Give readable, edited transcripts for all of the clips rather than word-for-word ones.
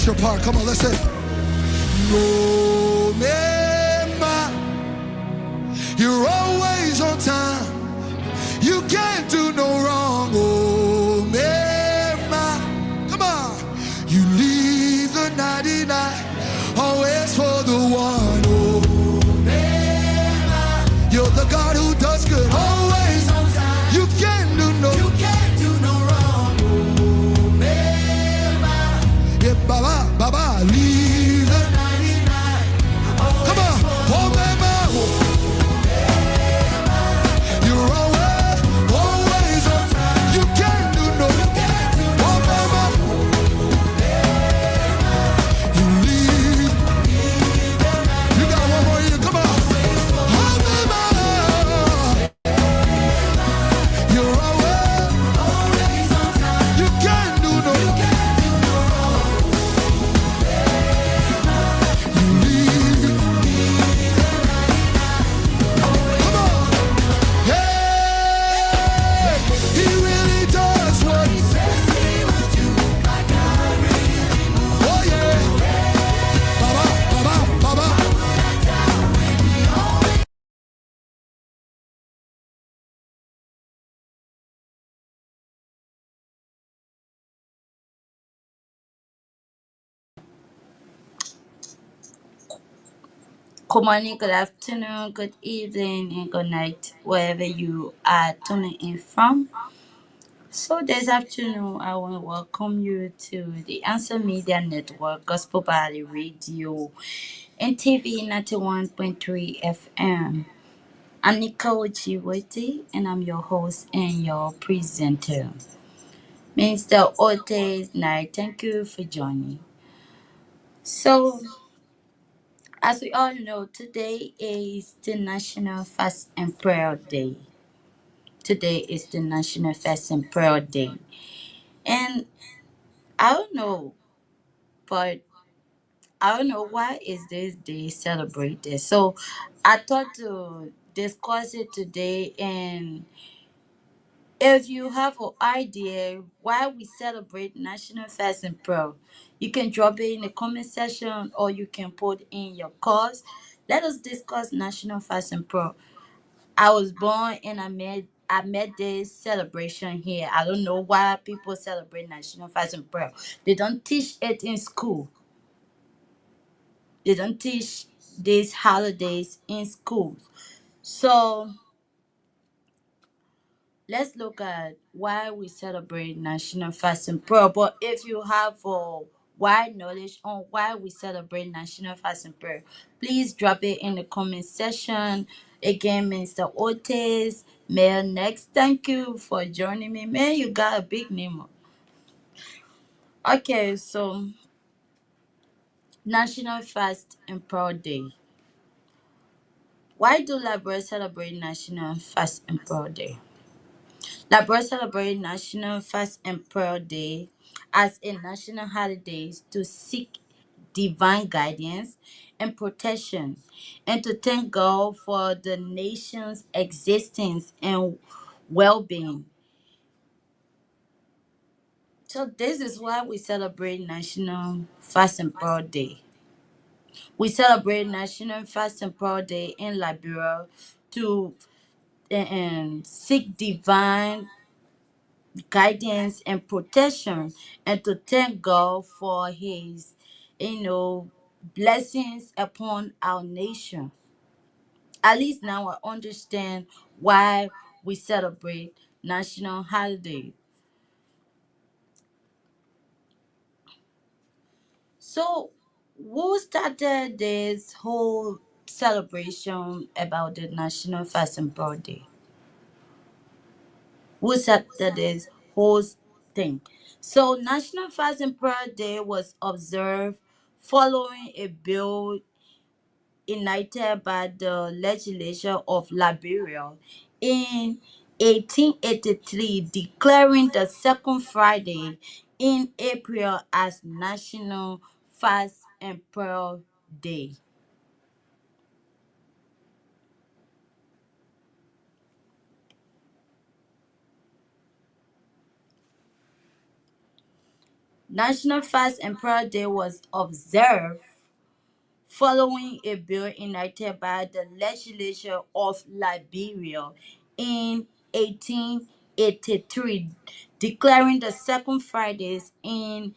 That's your part. Come on, let's say. No, mema, you're always on time. You can't do no wrong. Oh, mema, come on. You leave the 99, always for the one. Oh, mema, you're the God who does good. Always on time. You can't do no wrong. Oh, mema, yeah, Baba, Baba, leave the 99. Come on, oh, mema. You're always on time. You can't do no oh, mama. You leave. You got one more year. Come on. Oh, mama. You're always on time. You can't do no you leave. Come on. Hey, he really does what he says he will do. My God really moves. Oh yeah, Baba, Baba, Baba. Good morning, good afternoon, good evening, and good night, wherever you are tuning in from. So, this afternoon, I want to welcome you to the Answer Media Network, Gospel Body Radio, and TV 91.3 FM. I'm Nicole Chiwete, and I'm your host and your presenter. Mr. Otis Knight, thank you for joining. So, as we all know, today is the National Fast and Prayer Day. Today is the National Fast and Prayer Day. And I don't know, but I don't know why is this day celebrated. So I thought to discuss it today, and if you have an idea why we celebrate National Fast and Prayer, you can drop it in the comment section or you can put in your cause. Let us discuss National Fast and Prayer. I was born and I met this celebration here. I don't know why people celebrate National Fast and Prayer. They don't teach it in school. They don't teach these holidays in schools. So let's look at why we celebrate National Fast and Prayer. But if you have a wide knowledge on why we celebrate National Fast and Prayer, please drop it in the comment section. Again, Mr. Otis, Mayor Next, thank you for joining me. Man, you got a big name. Okay, so National Fast and Prayer Day. Why do Liberia celebrate National Fast and Prayer Day? Liberia celebrate National Fast and Prayer Day as a national holiday to seek divine guidance and protection and to thank God for the nation's existence and well-being. So this is why we celebrate National Fast and Prayer Day. We celebrate National Fast and Prayer Day in Liberia to seek divine guidance and protection and to thank God for his blessings upon our nation. At least now I understand why we celebrate national holiday. So who started this whole celebration about the National Fast and Prayer Day? Who started this whole thing? So National Fast and Prayer Day was observed following a bill enacted by the legislature of Liberia in 1883, declaring the second Friday in April as National Fast and Prayer Day. National Fast and Prayer Day was observed following a bill enacted by the legislature of Liberia in 1883, declaring the second Fridays in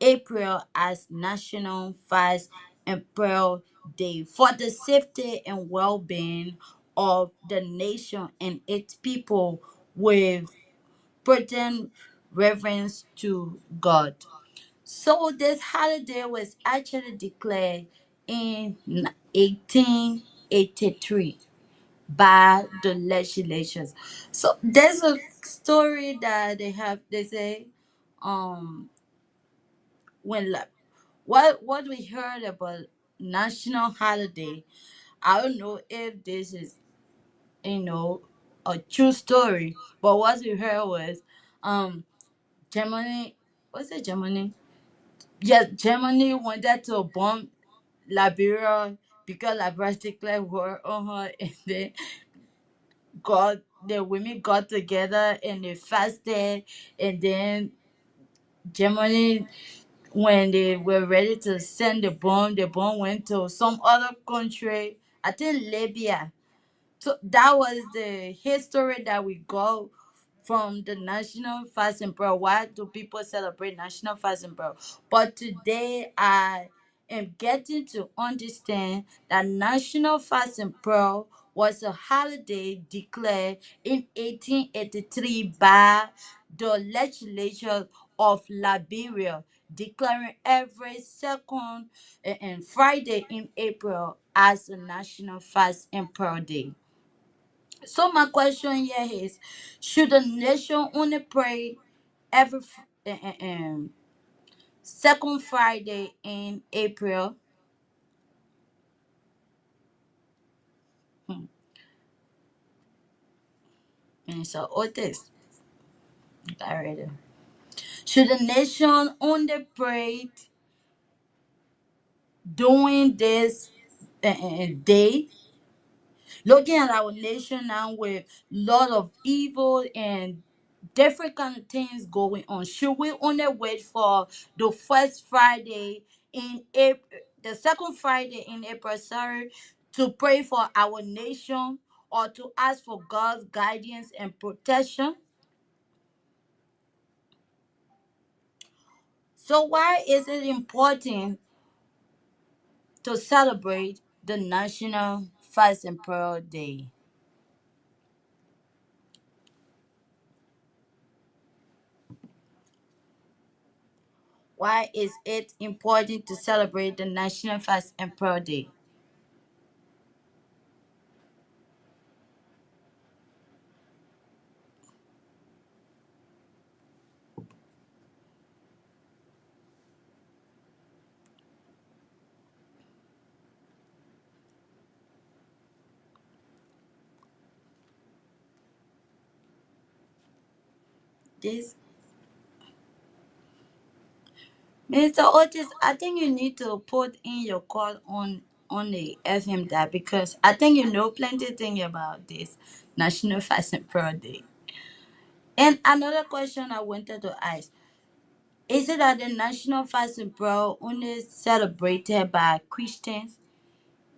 April as National Fast and Prayer Day for the safety and well-being of the nation and its people, with potent reverence to God. So this holiday was actually declared in 1883 by the legislatures. So there's a story that they have. They say, um, when what we heard about national holiday. I don't know if this is you know a true story, but what we heard was, Germany. Was it Germany? Yes, Germany wanted to bomb Liberia because Liberia declared war on her, and then the women got together and they fasted, and then Germany, when they were ready to send the bomb went to some other country, I think Libya. So that was the history that we got from the National Fast and Prayer. Why do people celebrate National Fast and Prayer? But today I am getting to understand that National Fast and Prayer was a holiday declared in 1883 by the legislature of Liberia, declaring every second and Friday in April as a National Fast and Prayer Day. So my question here is: should the nation only pray every second Friday in April? Hmm. And so Otis, already. Should the nation only pray during this day? Looking at our nation now with lot of evil and different kind of things going on, should we only wait for the first Friday in April, the second Friday in April, sorry, to pray for our nation or to ask for God's guidance and protection? So why is it important to celebrate the National Fast and Prayer Day? Why is it important to celebrate the National Fast and Prayer Day? This Mr. Otis, I think you need to put in your call on the FM that, because I think you know plenty thing about this National Fast and Prayer Day. And another question I wanted to ask: is it that the National Fast and Prayer only celebrated by Christians?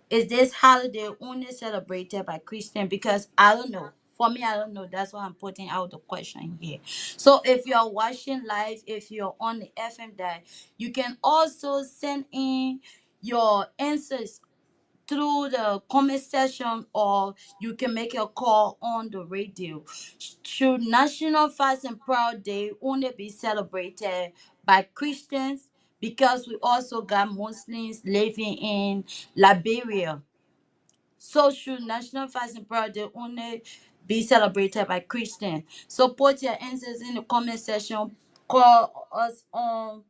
Is this holiday only celebrated by Christian? Because I don't know. For me, I don't know. That's why I'm putting out the question here. So if you're watching live, if you're on the FM that, you can also send in your answers through the comment section, or you can make a call on the radio. Should National Fast and Proud Day only be celebrated by Christians? Because we also got Muslims living in Liberia. So should National Fast and Prayer Day only be celebrated by Christians? So put your answers in the comment section. Call us on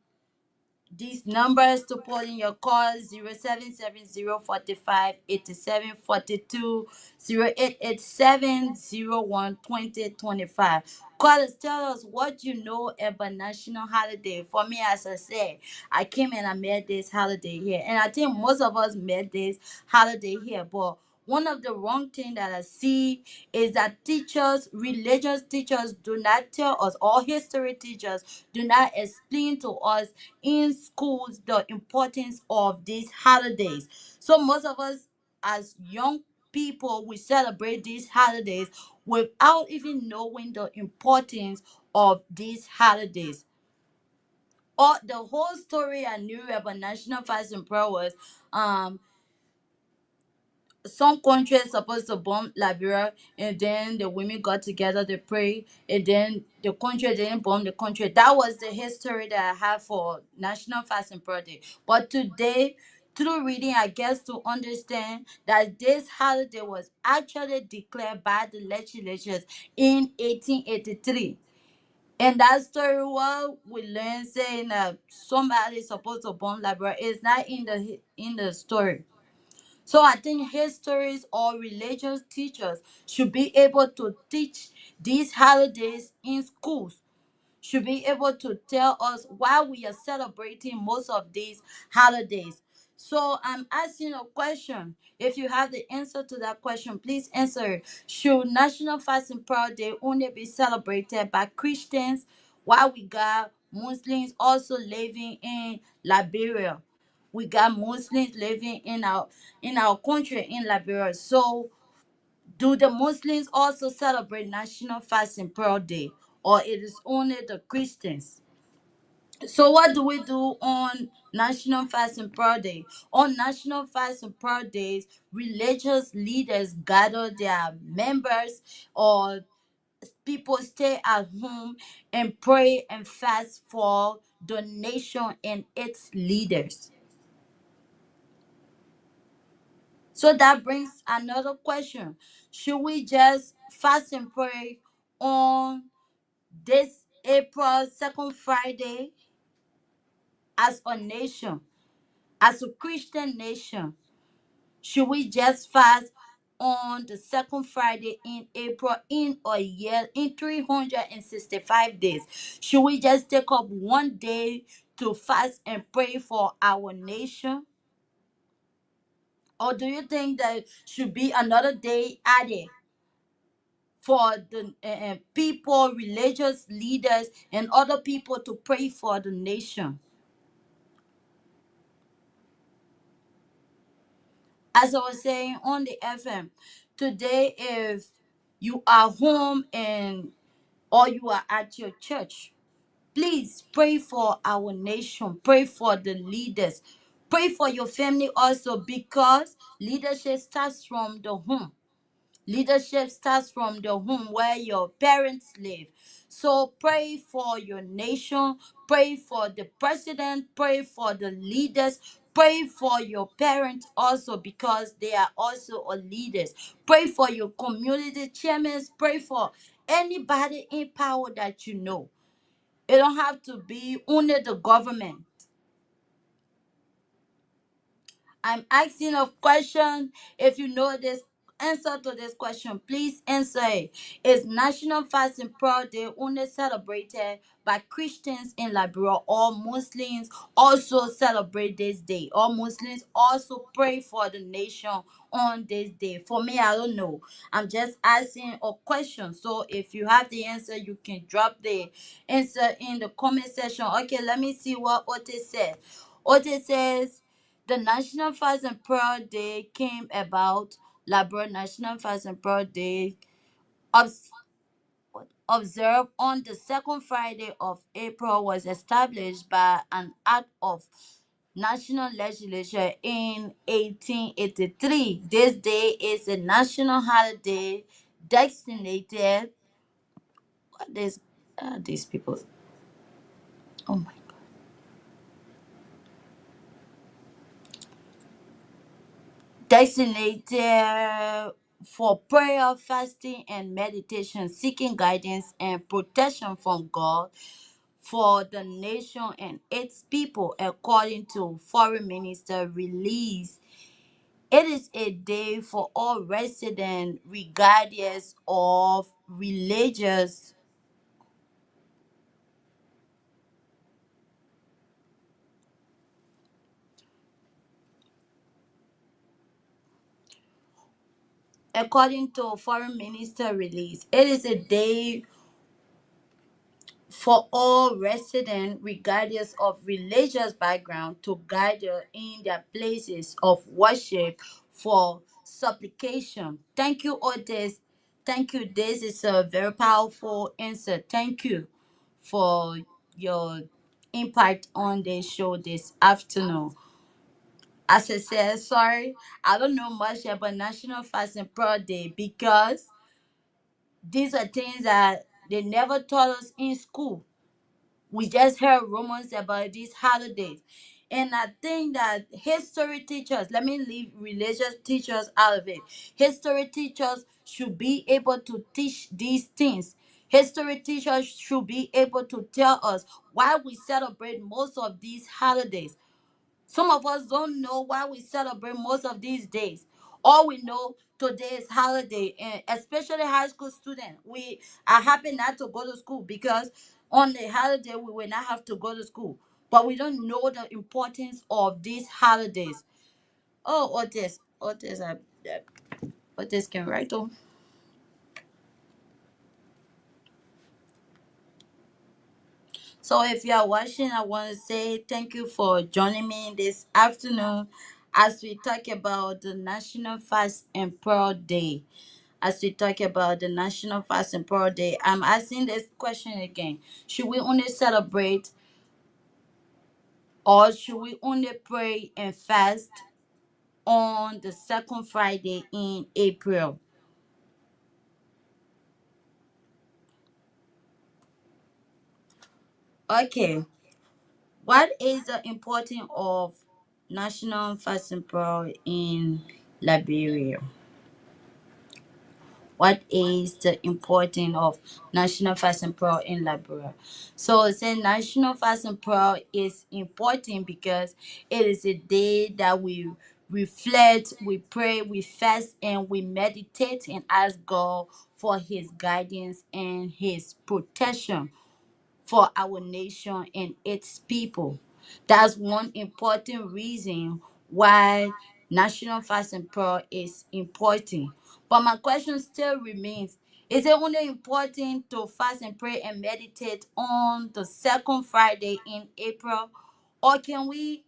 these numbers to put in your call: 0770 45 87 42, 0887 01 20 25. Call us, tell us what you know about national holiday. For me, as I said, I came and I met this holiday here, and I think most of us met this holiday here. But one of the wrong thing that I see is that teachers, religious teachers, do not tell us, or history teachers do not explain to us in schools the importance of these holidays. So most of us as young people, we celebrate these holidays without even knowing the importance of these holidays. Or the whole story I knew about National Fast and Prayer was, um some countries supposed to bomb Liberia, and then the women got together, they pray, and then the country didn't bomb the country. That was the history that I have for National Fast and Prayer Day. But today, through reading, I guess to understand that this holiday was actually declared by the legislatures in 1883. And that story, what we learn saying that somebody supposed to bomb Liberia is not in the story. So I think histories or religious teachers should be able to teach these holidays in schools, should be able to tell us why we are celebrating most of these holidays. So I'm asking a question. If you have the answer to that question, please answer it. Should National Fasting Prayer Day only be celebrated by Christians while we got Muslims also living in Liberia? We got Muslims living in our country in Liberia. So do the Muslims also celebrate National Fasting Prayer Day, or it is only the Christians? So what do we do on National Fasting Prayer Day? On National Fasting Prayer Days, religious leaders gather their members, or people stay at home and pray and fast for the nation and its leaders. So that brings another question. Should we just fast and pray on this April 2nd Friday as a nation, as a Christian nation? Should we just fast on the second Friday in April in a year, in 365 days? Should we just take up one day to fast and pray for our nation? Or do you think there should be another day added for the people, religious leaders, and other people to pray for the nation? As I was saying on the FM, today, if you are home and or you are at your church, please pray for our nation, pray for the leaders, pray for your family also, because leadership starts from the home. Leadership starts from the home where your parents live. So pray for your nation, pray for the president, pray for the leaders, pray for your parents also, because they are also a leaders. Pray for your community chairmen, pray for anybody in power that you know. It don't have to be only the government. I'm asking a question. If you know this answer to this question, please answer it. Is National Fasting Prayer Day only celebrated by Christians in Liberia, or Muslims also celebrate this day? Or Muslims also pray for the nation on this day? For me, I don't know. I'm just asking a question. So if you have the answer, you can drop the answer in the comment section. Okay, let me see what Ote said. Ote says the National Fast and Prayer Day came about. Liberia National Fast and Prayer Day, obs- observed on the second Friday of April, was established by an act of national legislature in 1883. This day is a national holiday designated. What is these people? Oh my! Designated for prayer, fasting, and meditation, seeking guidance and protection from God for the nation and its people, according to Foreign Minister release. It is a day for all residents, regardless of religious. According to foreign minister release, it is a day for all residents, regardless of religious background, to gather in their places of worship for supplication. Thank you, Otis. Thank you. This is a very powerful answer. Thank you for your impact on the show this afternoon. As I said, sorry, I don't know much about National Fasting Pro Day because these are things that they never taught us in school. We just heard rumors about these holidays. And I think that history teachers, let me leave religious teachers out of it. History teachers should be able to teach these things. History teachers should be able to tell us why we celebrate most of these holidays. Some of us don't know why we celebrate most of these days. All we know today is holiday, and especially high school students. We are happy not to go to school because on the holiday we will not have to go to school. But we don't know the importance of these holidays. Oh, Otis can write on. So if you are watching, I want to say thank you for joining me this afternoon as we talk about the National Fast and Prayer Day. As we talk about the National Fast and Prayer Day, I'm asking this question again. Should we only celebrate or should we only pray and fast on the second Friday in April? Okay. What is the importance of National Fast and Prayer in Liberia? What is the importance of National Fast and Prayer in Liberia? So saying National Fast and Prayer is important because it is a day that we reflect, we pray, we fast, and we meditate and ask God for his guidance and his protection for our nation and its people. That's one important reason why national fast and prayer is important. But my question still remains, is it only important to fast and pray and meditate on the second Friday in April? Or can we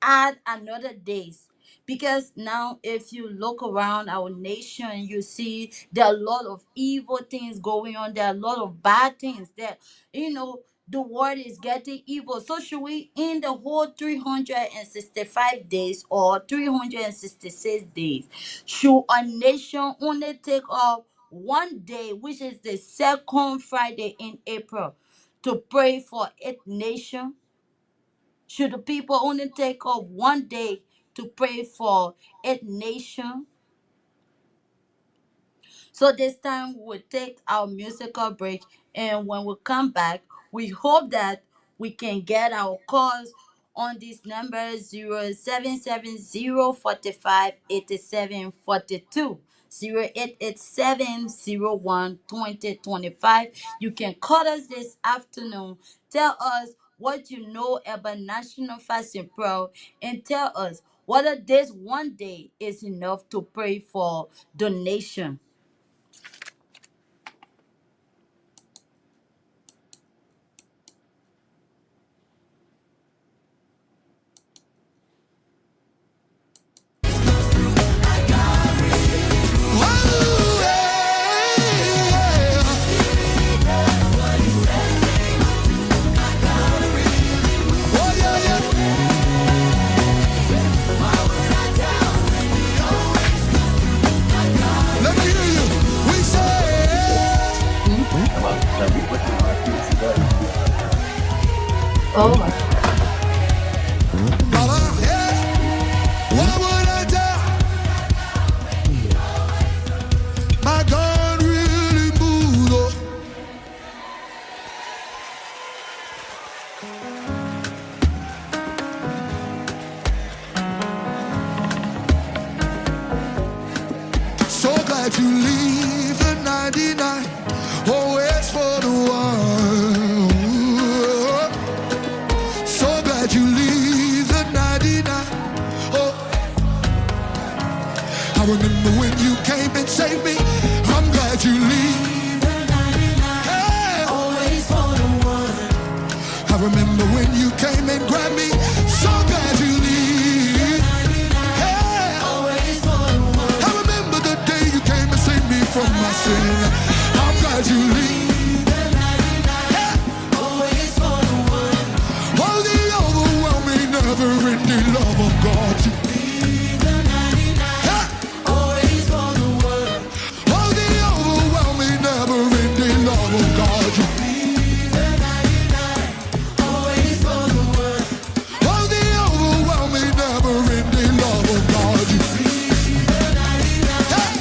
add another days? Because now if you look around our nation, you see there are a lot of evil things going on, there are a lot of bad things that, the world is getting evil. So should we in the whole 365 days or 366 days, should a nation only take off one day, which is the second Friday in April, to pray for its nation? Should the people only take off one day to pray for its nation? So this time we'll take our musical break, and when we come back, we hope that we can get our calls on this number 0770 45 87 42 0887 You can call us this afternoon. Tell us what you know about National Fasting Pro and tell us whether this one day is enough to pray for donation. Oh, yeah. Oh, yeah, yeah. Let me hear you. We say, Oh, Baba, yeah. What would I do? My God really moved. Oh. So glad you leave the 99. Always for the one. So glad you leave the 99. Oh, I remember when you came and saved remember when you came and grabbed me. So glad you leave. Hey. I remember the day you came and saved me from my sin. I'm glad you leave. Hey. Oh, the overwhelming, never-ending love of God. Hey. Oh, the overwhelming, never-ending love of God. Oh, the overwhelming, never-ending love of God. Hey.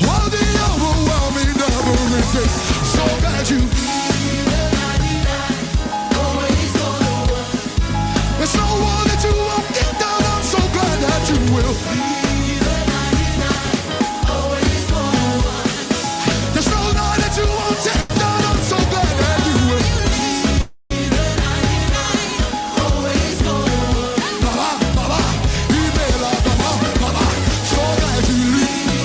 Oh, the overwhelming, never-ending. So glad you. There's no one that you won't get down. I'm so glad that you will. There's no lie that you won't take down. I'm so glad that you will. Baba, baba, email, baba, baba. So glad you leave.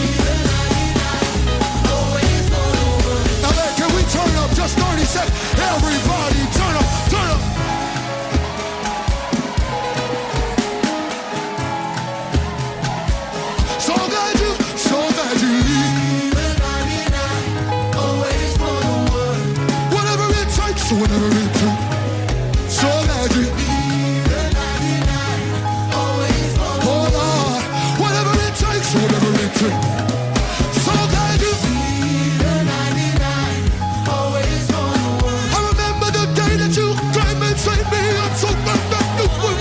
Now, man, can we turn up just 30 seconds? Everybody, turn up, turn up. So glad you leave. Whatever it takes, whatever it takes. So glad you. Hold on. Whatever it takes, whatever it takes. So glad you. I remember the day that you came and saved me. I'm so glad that you will.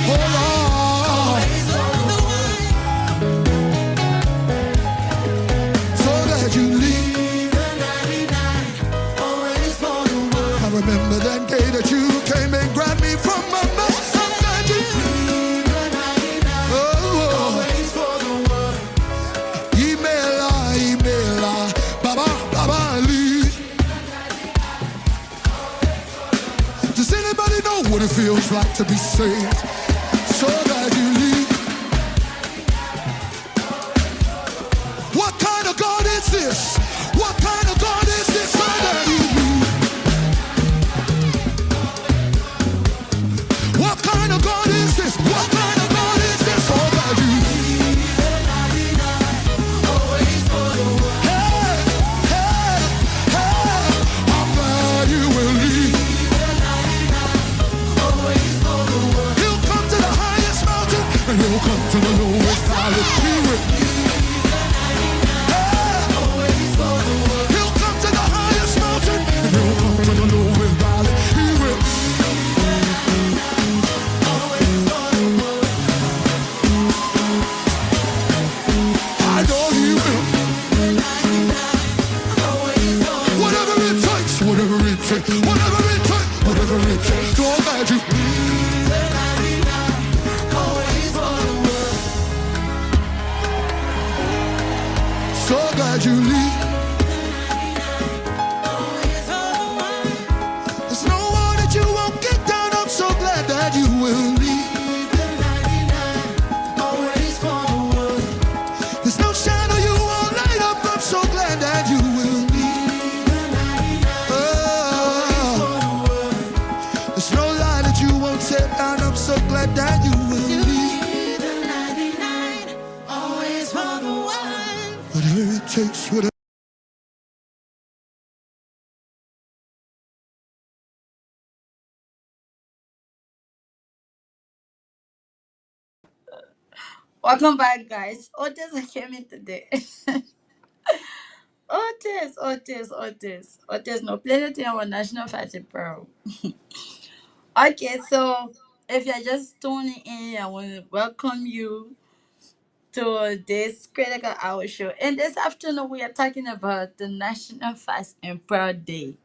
Hold on. So glad you leave. I remember that day that you came and grabbed me from my mouth. I'm glad you. Oh, email, baba, baba, leave. Does anybody know what it feels like to be saved? So glad you leave. What kind of God is this? What kind of God is this? So glad you leave. What kind of God is this? What kind of God is this? So glad you leave. Hey, hey, hey. I'm glad you will leave. He'll come to the highest mountain and he'll come to the lowest valley. He will. He'll come to the highest mountain and he'll come to the lowest valley. He will. I know he will. Whatever it takes, whatever it takes, whatever it takes, whatever it takes. So glad you. So glad you leave. There's no one that you won't get down. I'm so glad that you will leave. There's no shadow you won't light up. I'm so glad that you will leave. Oh, there's no lie that you won't set down. I'm so glad that you will leave. Whatever it takes, whatever. Welcome back, guys. Otis, I came in today. Otis. No, play our national fashion pro. Okay, so if you're just tuning in, I want to welcome you to this critical hour show. And this afternoon, we are talking about the National Fast and Proud Day.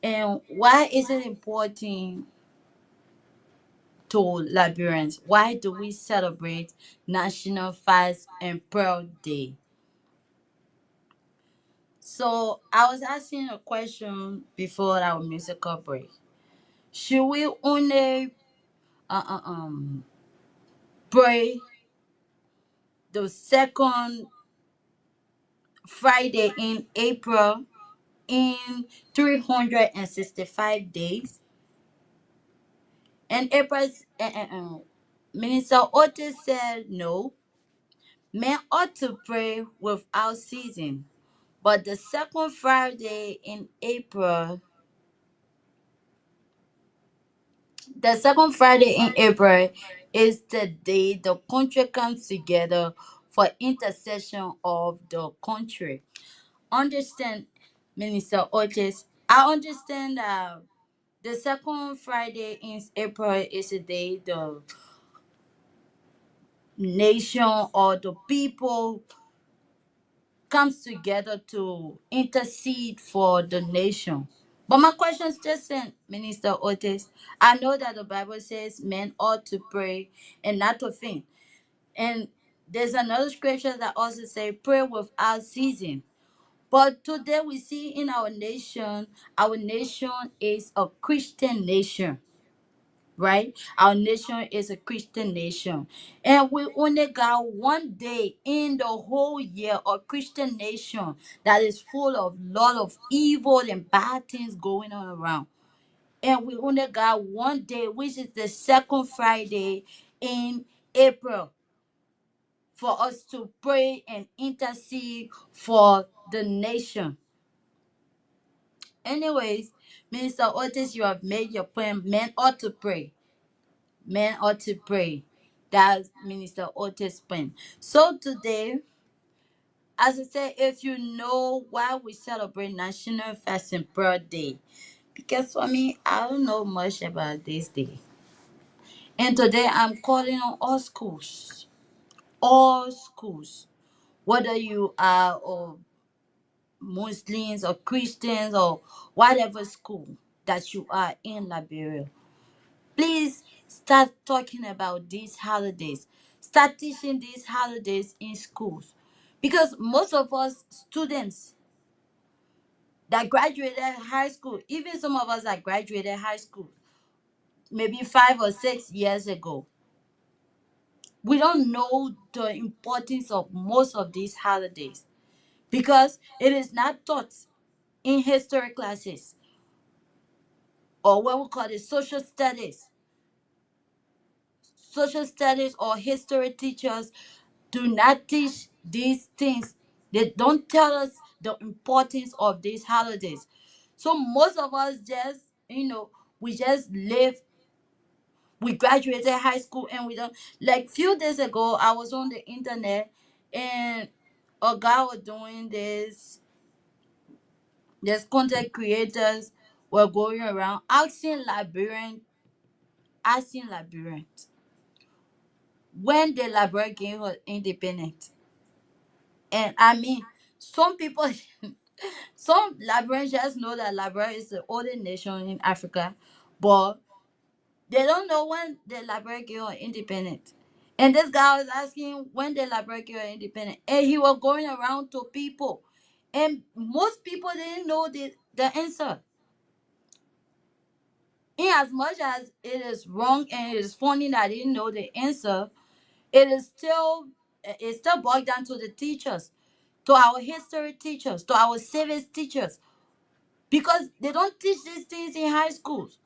And why is it important to Liberians? Why do we celebrate National Fast and Proud Day? So I was asking a question before our musical break. Should we only uh, uh, um pray the second Friday in April in 365 days. And Minister Otis said no, men ought to pray without ceasing. But the second Friday in April is the day the country comes together for intercession of the country. Understand, Minister Otis? I understand that the second Friday in April is the day the nation or the people comes together to intercede for the nation. But my question is just, Minister Otis, I know that the Bible says men ought to pray and not to faint. And there's another scripture that also say pray without ceasing. But today we see in our nation is a Christian nation, right? Our nation is a Christian nation. And we only got one day in the whole year of Christian nation that is full of lot of evil and bad things going on around. And we only got one day, which is the second Friday in April, for us to pray and intercede for the nation. Anyways, Minister Otis, you have made your point. Men ought to pray. Men ought to pray. That's Minister Otis' point. So today, as I said, if you know why we celebrate National Fasting Prayer Day, because for me, I don't know much about this day. And today I'm calling on all schools, whether you are or Muslims or Christians or whatever school that you are in Liberia. Please start talking about these holidays. Start teaching these holidays in schools. Because most of us students that graduated high school, even some of us that graduated high school, maybe 5 or 6 years ago, we don't know the importance of most of these holidays because it is not taught in history classes or what we call it social studies or history teachers do not teach these things. They don't tell us the importance of these holidays. So most of us just, we just live. We graduated high school and we don't. Like few days ago, I was on the internet and a guy was doing this. There's content creators were going around asking Liberians when the Liberia game was independent. And I mean, some people, some Liberians just know that Liberia is the oldest nation in Africa, but they don't know when the Liberia got independent. And this guy was asking when the Liberia got independent, and he was going around to people, and most people didn't know the answer. In as much as it is wrong and it is funny that I didn't know the answer, it still boiled down to the teachers, to our history teachers, to our civics teachers, because they don't teach these things in high schools.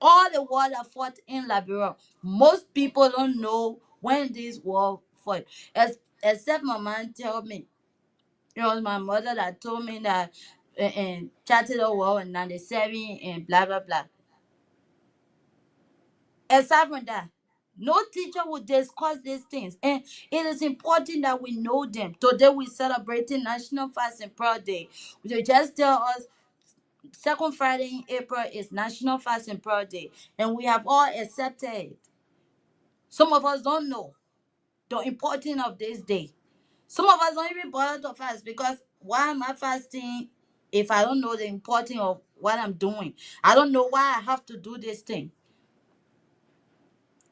All the war that fought in Liberia, most people don't know when this war fought. Except my mom told me. It was my mother that told me that and chatted the war in 97 and blah blah blah. Aside from that, no teacher would discuss these things. And it is important that we know them. Today we're celebrating National Fasting Prayer Day. They just tell us second Friday in April is National Fasting Prayer Day. And we have all accepted it. Some of us don't know the importance of this day. Some of us don't even bother to fast because why am I fasting if I don't know the importance of what I'm doing? I don't know why I have to do this thing.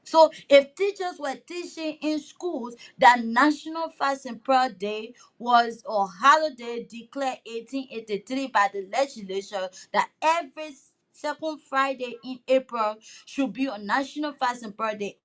So if teachers were teaching in schools that National Fasting Prayer Day was a holiday declared 1883 by the legislature, that every second Friday in April should be a National Fasting Prayer Day,